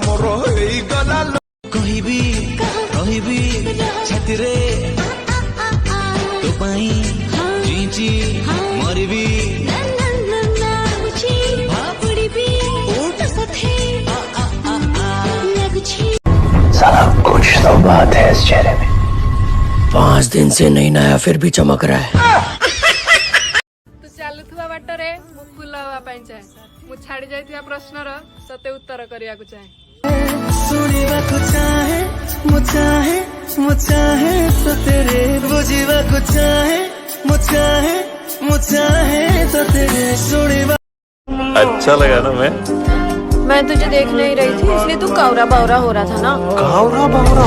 मोर हेई गला कहिबी कहिबी छातीरे तो पाई जीची मरबी साला कुछ तो बात है इस चेहरे में। 5 दिन से नहीं नया फिर भी चमक रहा है। तू चलुवा बाटरे मु फुल हवा चाहे मु छाड़ी जाइथिया प्रश्नर सते उत्तर करिया को चाहे सुनिबा को चाहे मुचाहे तो तेरे बुझिबा को चाहे मुचाहे तो तेरे सुनिबा। अच्छा लगा ना मैं तुझे देख नहीं रही थी इसलिए तू कावरा बावरा हो रहा था ना। कावरा बावरा